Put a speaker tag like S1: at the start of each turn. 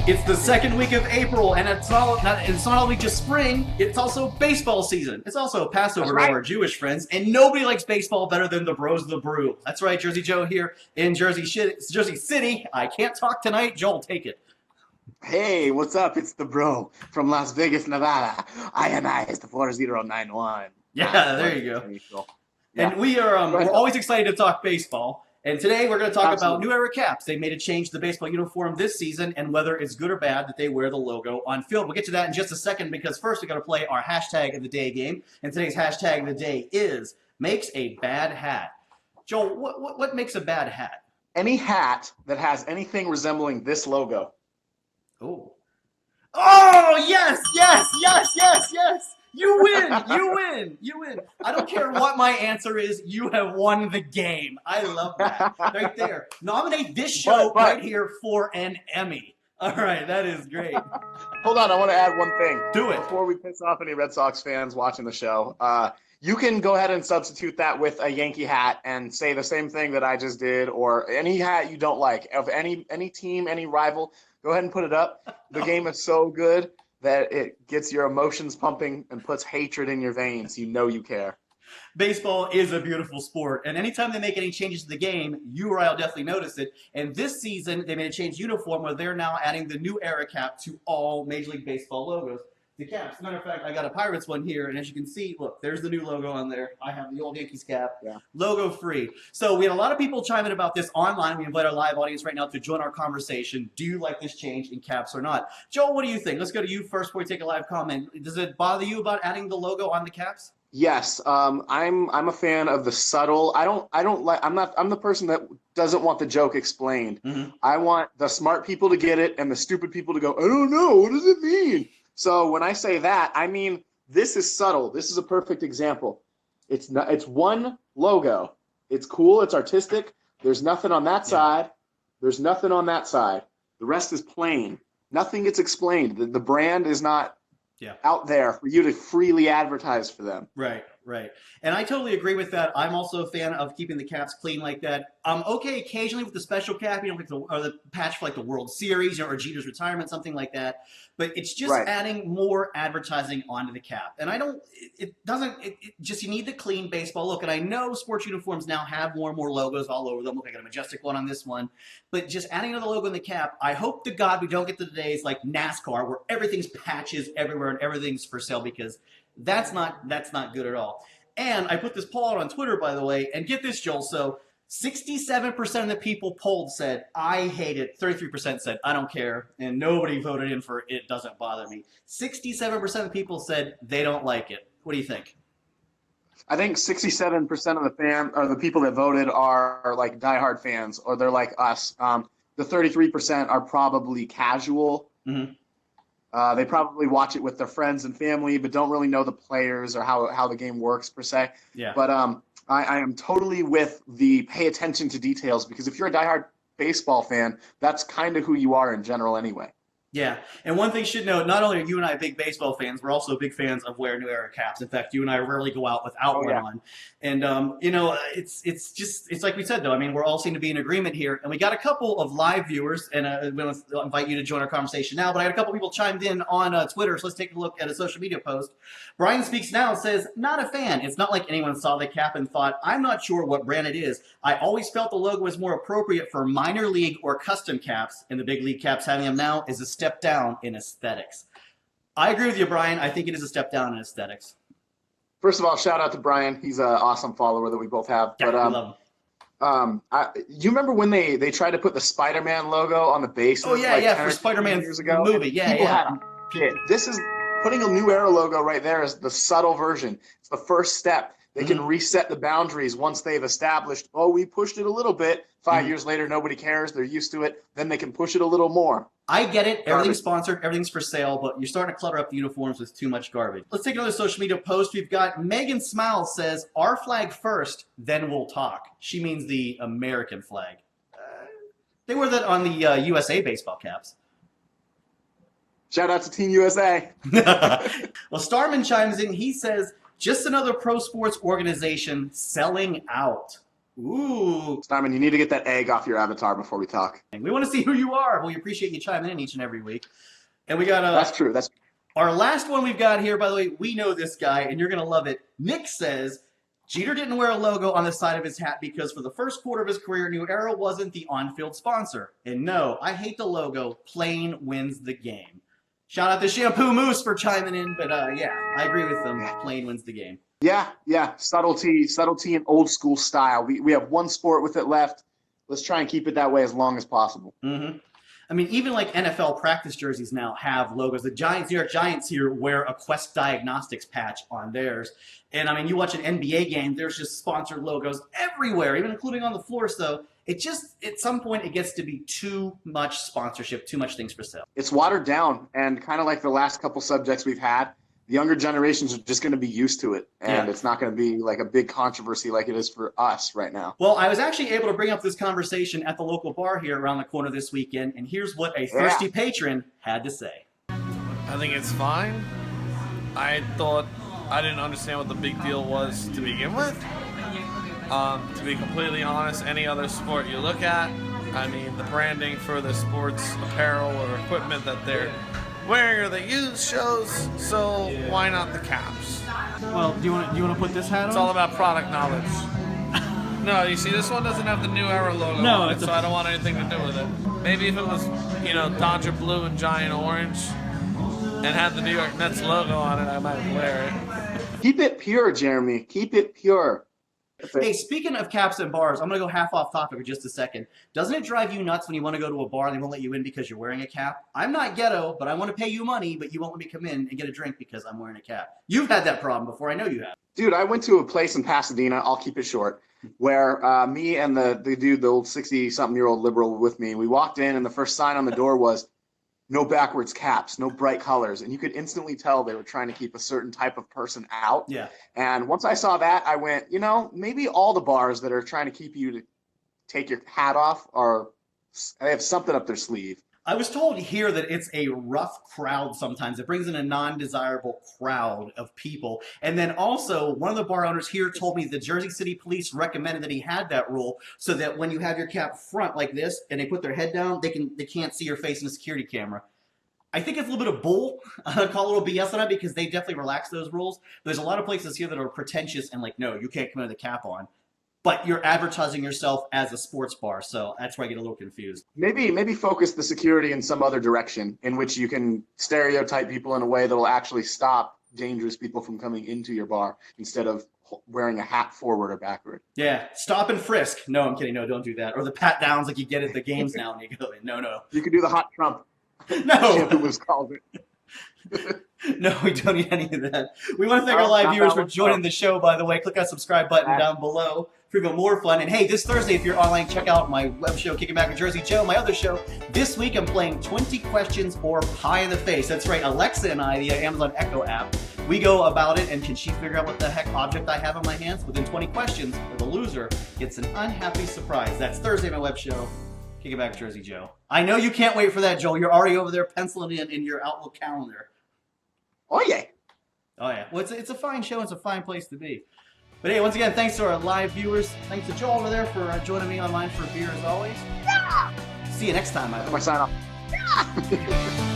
S1: It's the second week of April, and it's not only just spring, it's also baseball season. It's also Passover to our Jewish friends, and nobody likes baseball better than the bros of the Brew. That's right, Jersey Joe here in Jersey City. I can't talk tonight. Joel, take it.
S2: Hey, what's up? It's the bro from Las Vegas, Nevada. I is the 4091.
S1: Yeah, there you go.
S2: Yeah.
S1: And we're always excited to talk baseball. And today we're going to talk about New Era caps. They made a change to the baseball uniform this season, and whether it's good or bad that they wear the logo on field. We'll get to that in just a second, because first we got to play our hashtag of the day game. And today's hashtag of the day is makes a bad hat. Joel, what makes a bad hat?
S2: Any hat that has anything resembling this logo.
S1: Oh, yes. You win. I don't care what my answer is. You have won the game. I love that. Right there. Nominate this show right here for an Emmy. All right, that is great.
S2: Hold on, I want to add one thing.
S1: Do it.
S2: Before we piss off any Red Sox fans watching the show, you can go ahead and substitute that with a Yankee hat and say the same thing that I just did, or any hat you don't like. Of any team, any rival, go ahead and put it up. The game is so good that it gets your emotions pumping and puts hatred in your veins. You know you care.
S1: Baseball is a beautiful sport, and anytime they make any changes to the game, you or I will definitely notice it. And this season, they made a change uniform where they're now adding the New Era cap to all Major League Baseball logos. The caps. As a matter of fact, I got a Pirates one here, and as you can see, look, there's the new logo on there. I have the old Yankees cap, logo free. So we had a lot of people chime in about this online. We invite our live audience right now to join our conversation. Do you like this change in caps or not? Joel, what do you think? Let's go to you first before we take a live comment. Does it bother you about adding the logo on the caps?
S2: Yes, I'm a fan of the subtle. I'm the person that doesn't want the joke explained.
S1: Mm-hmm.
S2: I want the smart people to get it and the stupid people to go, I don't know, what does it mean? So when I say that, I mean this is subtle. This is a perfect example. It's one logo. It's cool, it's artistic. There's nothing on that side. There's nothing on that side. The rest is plain. Nothing gets explained. The brand is not out there for you to freely advertise for them.
S1: Right. And I totally agree with that. I'm also a fan of keeping the caps clean like that. Okay, occasionally with the special cap, like the patch for like the World Series or Jeter's retirement, something like that. But it's just adding more advertising onto the cap. And you need the clean baseball look. And I know sports uniforms now have more and more logos all over them. Look, I got a majestic one on this one. But just adding another logo in the cap, I hope to God we don't get to the days like NASCAR where everything's patches everywhere and everything's for sale, because that's not good at all. And I put this poll out on Twitter, by the way, and get this, Joel. So 67% of the people polled said, I hate it. 33% said, I don't care. And nobody voted in for it doesn't bother me. 67% of the people said they don't like it. What do you think?
S2: I think 67% of the people that voted are like diehard fans, or they're like us. The 33% are probably casual.
S1: Mm-hmm.
S2: They probably watch it with their friends and family, but don't really know the players or how the game works per se.
S1: Yeah.
S2: But I am totally with the pay attention to details, because if you're a diehard baseball fan, that's kind of who you are in general anyway.
S1: Yeah, and one thing you should know, not only are you and I big baseball fans, we're also big fans of wearing New Era caps. In fact, you and I rarely go out without one on. And, it's like we said, though. I mean, we're all seem to be in agreement here. And we got a couple of live viewers, and we'll invite you to join our conversation now. But I got a couple people chimed in on Twitter, so let's take a look at a social media post. Brian Speaks Now says, not a fan. It's not like anyone saw the cap and thought, I'm not sure what brand it is. I always felt the logo was more appropriate for minor league or custom caps, and the big league caps having them now is a step down in aesthetics. I agree with you, Brian. I think it is a step down in aesthetics.
S2: First of all, shout out to Brian. He's an awesome follower that we both have.
S1: Yeah, I love him.
S2: You remember when they tried to put the Spider-Man logo on the base?
S1: Oh yeah, for Spider-Man years ago, movie.
S2: People had a fit. This is putting a New Era logo right there is the subtle version. It's the first step. They can reset the boundaries once they've established, we pushed it a little bit. 5 years later, nobody cares. They're used to it. Then they can push it a little more.
S1: I get it. Everything's sponsored. Everything's for sale. But you're starting to clutter up the uniforms with too much garbage. Let's take another social media post. We've got Megan Smiles says, our flag first, then we'll talk. She means the American flag. They wear that on the USA baseball caps.
S2: Shout out to Team USA.
S1: Well, Starman chimes in. He says, just another pro sports organization selling out. Ooh.
S2: Simon, you need to get that egg off your avatar before we talk.
S1: We want to see who you are. We appreciate you chiming in each and every week. And we got
S2: That's true. That's
S1: our last one we've got here, by the way, we know this guy, and you're going to love it. Nick says, Jeter didn't wear a logo on the side of his hat because for the first quarter of his career, New Era wasn't the on-field sponsor. And no, I hate the logo. Plain wins the game. Shout out to Shampoo Moose for chiming in, but yeah, I agree with them. Plain wins the game.
S2: Yeah. Subtlety and old school style. We have one sport with it left. Let's try and keep it that way as long as possible.
S1: Mm-hmm. I mean, even like NFL practice jerseys now have logos. The Giants, New York Giants here wear a Quest Diagnostics patch on theirs. And I mean, you watch an NBA game, there's just sponsored logos everywhere, even including on the floor. So it just, at some point, it gets to be too much sponsorship, too much things for sale.
S2: It's watered down, and kind of like the last couple subjects we've had, the younger generations are just going to be used to it, and it's not going to be like a big controversy like it is for us right now.
S1: Well, I was actually able to bring up this conversation at the local bar here around the corner this weekend, and here's what a thirsty patron had to say.
S3: I think it's fine. I didn't understand what the big deal was to begin with. To be completely honest, any other sport you look at, I mean, the branding for the sports apparel or equipment that they're wearing or they use shows, so why not the caps?
S1: Well, do you want to put this hat on?
S3: It's all about product knowledge. No, you see, this one doesn't have the New Era logo on it, so I don't want anything to do with it. Maybe if it was, Dodger blue and Giant orange and had the New York Nets logo on it, I might wear it.
S2: Keep it pure, Jeremy. Keep it pure.
S1: Hey, speaking of caps and bars, I'm going to go half off topic for just a second. Doesn't it drive you nuts when you want to go to a bar and they won't let you in because you're wearing a cap? I'm not ghetto, but I want to pay you money, but you won't let me come in and get a drink because I'm wearing a cap. You've had that problem before. I know you have.
S2: Dude, I went to a place in Pasadena, I'll keep it short, where me and the dude, the old 60-something-year-old liberal with me, we walked in and the first sign on the door was, no backwards caps, no bright colors. And you could instantly tell they were trying to keep a certain type of person out.
S1: Yeah.
S2: And once I saw that, I went, maybe all the bars that are trying to keep you to take your hat off they have something up their sleeve.
S1: I was told here that it's a rough crowd sometimes. It brings in a non-desirable crowd of people. And then also, one of the bar owners here told me the Jersey City Police recommended that he had that rule so that when you have your cap front like this and they put their head down, they can't see your face in a security camera. I think it's a little bit of bull. I call a little BS on it because they definitely relaxed those rules. There's a lot of places here that are pretentious and like, no, you can't come in with a cap on. But you're advertising yourself as a sports bar, so that's where I get a little confused.
S2: Maybe focus the security in some other direction in which you can stereotype people in a way that will actually stop dangerous people from coming into your bar instead of wearing a hat forward or backward.
S1: Yeah, stop and frisk. No, I'm kidding. No, don't do that. Or the pat downs like you get at the games now when you go in. No.
S2: You could do the hot Trump.
S1: No.
S2: Shampoo was called it.
S1: No, we don't need any of that. We want to thank our live viewers for joining the show, by the way. Click that subscribe button down below for even more fun. And hey, this Thursday, if you're online, check out my web show, Kicking Back with Jersey Joe, my other show. This week, I'm playing 20 Questions or Pie in the Face. That's right, Alexa and I, the Amazon Echo app, we go about it, and can she figure out what the heck object I have in my hands? Within 20 questions, or the loser gets an unhappy surprise. That's Thursday, my web show, Kicking Back with Jersey Joe. I know you can't wait for that, Joel. You're already over there penciling in your Outlook calendar.
S2: Oh, yeah.
S1: Oh, yeah. Well, it's a fine show. It's a fine place to be. But hey, once again, thanks to our live viewers. Thanks to Joel over there for joining me online for a beer as always. Yeah! See you next time.
S2: My sign off. Yeah!